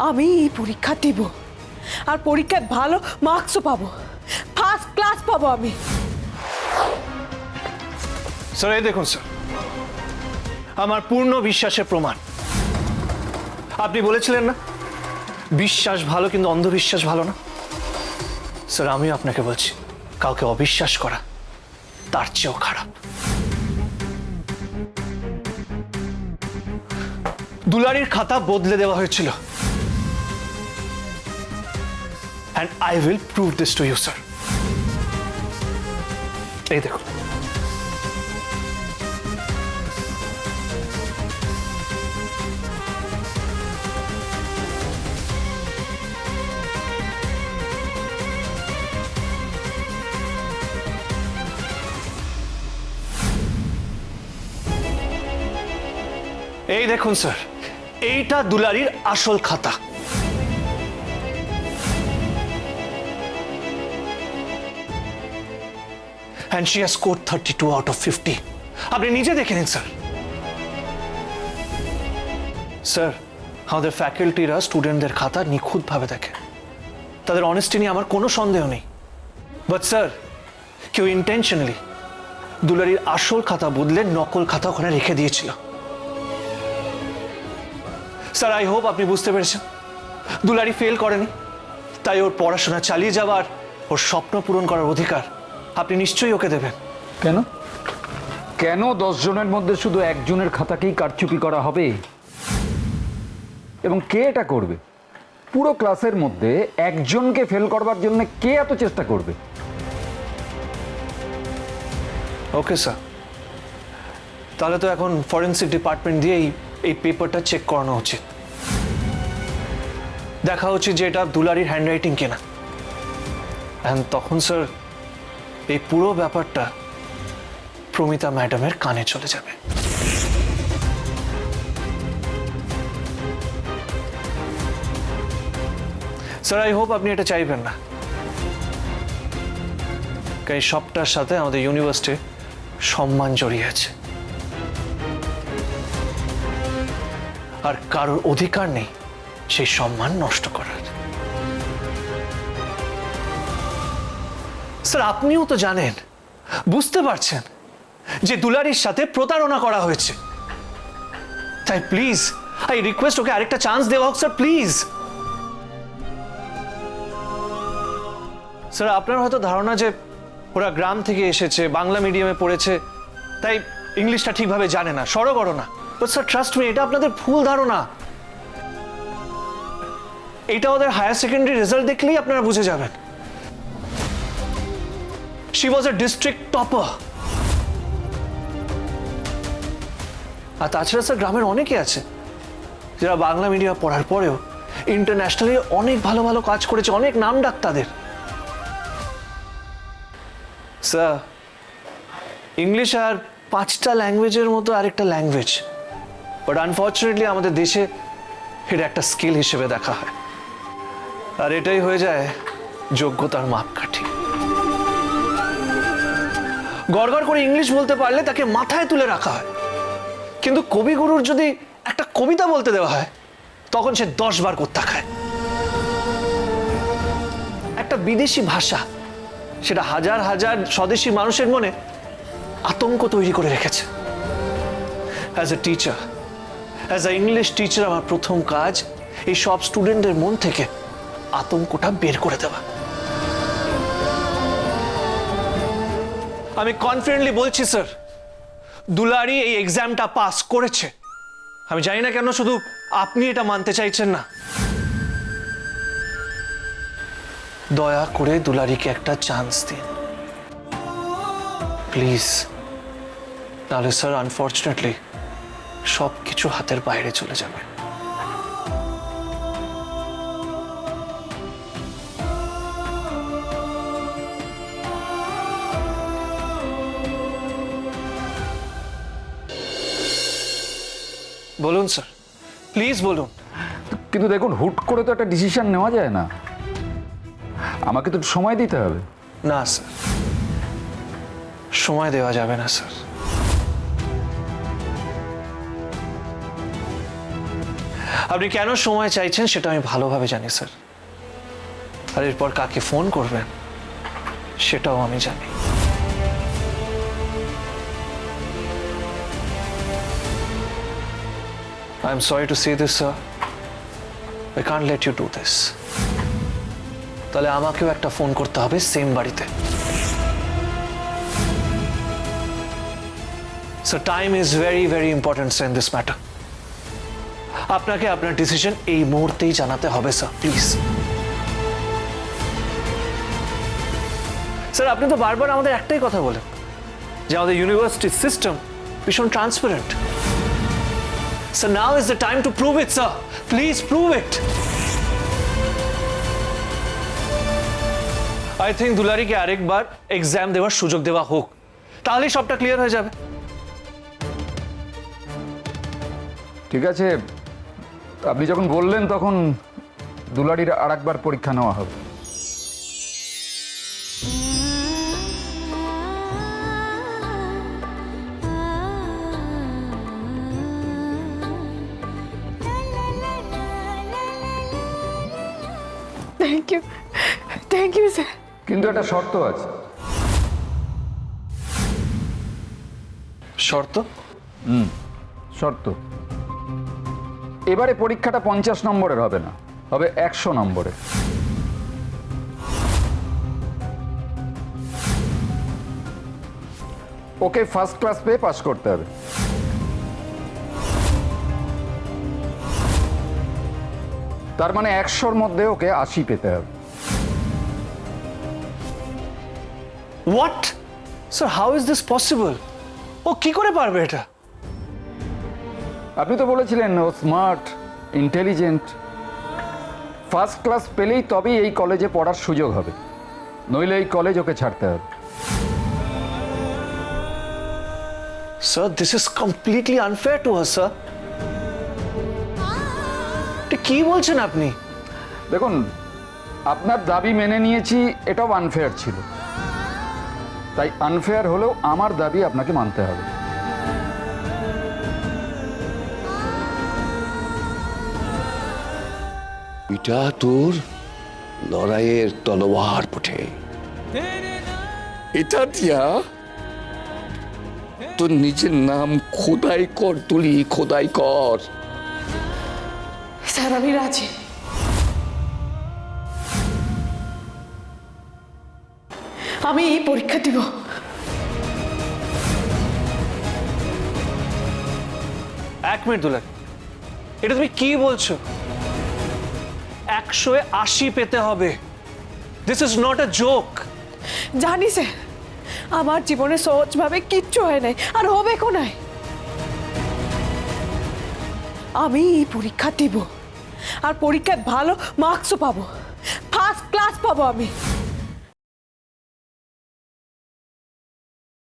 আমি এই পরীক্ষা দেব, আর পরীক্ষায় ভালো মার্কসও পাবো, ফার্স্ট ক্লাস পাবো আমি। স্যার এই দেখুন স্যার, আমার পূর্ণ বিশ্বাসের প্রমাণ। আপনি বলেছিলেন না বিশ্বাস ভালো কিন্তু অন্ধবিশ্বাস ভালো না? স্যার আমিও আপনাকে বলছি, কাউকে অবিশ্বাস করা তার চেয়েও খারাপ। দুলারির খাতা বদলে দেওয়া হয়েছিল, and I will prove this to you, sir. এই দেখুন, এই দেখুন স্যার, এইটা দুলারির আসল খাতা। And she has scored 32 out of 50. আপনি নিজে দেখে নিন স্যার। স্যার আমাদের ফ্যাকাল্টিরা স্টুডেন্টদের খাতা নিখুঁতভাবে দেখে, তাদের অনেস্টি নিয়ে আমার কোনো সন্দেহ নেই। বাট স্যার কেউ ইন্টেনশনালি দুলারির আসল খাতা বদলে নকল খাতা ওখানে রেখে দিয়েছিল। স্যার আই হোপ আপনি বুঝতে পেরেছেন, দুলারি ফেল করেনি, তাই ওর পড়াশোনা চালিয়ে যাওয়ার, ওর স্বপ্ন পূরণ করার অধিকার আপনি নিশ্চয়ই ওকে দেবেন। কেন কেন 10 জনের মধ্যে শুধু একজনের খাতাকেই কারচুপি করা হবে? এবং কে এটা করবে? পুরো ক্লাসের মধ্যে একজনকে ফেল করবার জন্য কে এত চেষ্টা করবে? ওকে স্যার, তাহলে তো এখন ফরেন্সিক ডিপার্টমেন্ট দিয়েই এই পেপারটা চেক করানো উচিত। দেখা উচিত যে এটা দুলারির হ্যান্ডরাইটিং কিনা। অ্যান্ড তখন স্যার এই পুরো ব্যাপারটা প্রমিতা ম্যাডামের কানে চলে যাবে। স্যার আই হোপ আপনি এটা চাইবেন না, কারণ সবটার সাথে আমাদের ইউনিভার্সিটির সম্মান জড়িয়ে আছে, আর কারোর অধিকার নেই সেই সম্মান নষ্ট করার। স্যার আপনিও তো জানেন, বুঝতে পারছেন যে দুলারির সাথে প্রতারণা করা হয়েছে, তাই প্লিজ আই রিকোয়েস্ট ওকে আরেকটা চান্স দেওয়া হোক স্যার, প্লিজ। স্যার আপনার হয়তো ধারণা যে ওরা গ্রাম থেকে এসেছে, বাংলা মিডিয়ামে পড়েছে, তাই ইংলিশটা ঠিকভাবে জানে না, সরগর না। বাট স্যার ট্রাস্ট মি, এটা আপনাদের ভুল ধারণা। এটা ওদের হায়ার সেকেন্ডারি রেজাল্ট দেখলেই আপনারা বুঝে যাবেন। She was a district topper. আর তাছাড়া স্যার গ্রামের অনেকে আছে যারা বাংলা মিডিয়াম পড়ার পরেও ইন্টারন্যাশনালি অনেক ভালো ভালো কাজ করেছে, অনেক নাম ডাক তাদের। স্যার ইংলিশ আর 5টা ল্যাঙ্গুয়েজের মতো আরেকটা ল্যাঙ্গুয়েজ, বাট আনফর্চুনেটলি আমাদের দেশে এটা একটা স্কিল হিসেবে দেখা হয়, আর এটাই হয়ে যায় যোগ্যতার মাপকাঠি। গড়গড় করে ইংলিশ বলতে পারলে তাকে মাথায় তুলে রাখা হয়, কিন্তু কবিগুরুর যদি একটা কবিতা বলতে দেওয়া হয় তখন সে 10 বার কোত্থা খায়। একটা বিদেশি ভাষা, সেটা হাজার হাজার স্বদেশী মানুষের মনে আতঙ্ক তৈরি করে রেখেছে। As a teacher, as a English teacher, আমার প্রথম কাজ এই সব স্টুডেন্টদের মন থেকে আতঙ্কটা বের করে দেওয়া। আমি কনফিডেন্টলি বলছি স্যার, দুলারি এই এক্সামটা পাস করেছে। আমি জানি না কেন শুধু আপনি এটা মানতে চাইছেন না। দয়া করে দুলারিকে একটা চান্স দিন প্লিজ, তাহলে স্যার আনফর্চুনেটলি সব কিছু হাতের বাইরে চলে যাবে। বলুন স্যার, প্লিজ বলুন। কিন্তু দেখুন, হুট করে তো একটা ডিসিশন নেওয়া যায় না, আমাকে তো একটু সময় দিতে হবে। না স্যার, সময় দেওয়া যাবে না স্যার। আপনি কেন সময় চাইছেন সেটা আমি ভালোভাবে জানি স্যার, আর এরপর কাকে ফোন করবেন সেটাও আমি জানি। I am sorry to say this, sir. I can't let you do this. তাহলে আমাকেও একটা ফোন করতে হবে সেম বাড়িতে। Sir, time is very, very important, sir, in this matter. আপনাকে আপনার ডিসিশন এই মুহূর্তেই জানাতে হবে স্যার, প্লিজ। স্যার, আপনি তো বারবার আমাদের একটাই কথা বলেন যে আমাদের ইউনিভার্সিটি সিস্টেম ভীষণ transparent. Sir, now is the time to prove it, sir. Please prove it. I think দুলারিকে আরেকবার এক্সাম দেওয়ার সুযোগ দেওয়া হোক, তাহলেই সবটা ক্লিয়ার হয়ে যাবে। ঠিক আছে, আপনি যখন বললেন তখন দুলারির আর একবার পরীক্ষা নেওয়া হবে। Thank you sir. কিন্তু একটা শর্ত আছে। শর্ত? শর্ত, এবারে পরীক্ষাটা 50 নম্বরের হবে না, হবে 100 নম্বরের। ওকে ফার্স্ট ক্লাস পেয়ে পাস করতে হবে। তার মানে 100-র মধ্যে ওকে 80 পেতে হবে। What? Sir, how is this possible? ও কি করে পারবে এটা? আপনি তো বলেছিলেন ও স্মার্ট, ইন্টেলিজেন্ট। ফার্স্ট ক্লাস পেলেই তবেই এই কলেজে পড়ার সুযোগ হবে, নইলে এই কলেজ ওকে ছাড়তে হবে। Sir, this is completely unfair to her, sir. কি বলছেন আপনি? দেখুন, আপনার দাবি মেনে নিয়েছি, এটাও আনফেয়ার ছিল, তাই আনফেয়ার হলেও আমার দাবি আপনাকে মানতে হবে। এটা তোর লড়াইয়ের তলোয়ার পুঠে, এটা দিয়া তোর নিজের নাম খোদাই কর, তুলি খোদাই কর। স্যার, আমি রাজি। আমি এই পরীক্ষা দিব। এক মিনিট দুলারি, এটা তুমি কি বলছো? 180 পেতে হবে। This is not a joke. জানি স্যার, আমার জীবনে সহজভাবে কিচ্ছু হয় নাই, আর হবে কো নাই। আমি এই পরীক্ষা দিব, আর পরীক্ষায় ভালো মার্কসও পাবো, ফার্স্ট ক্লাস পাবো আমি।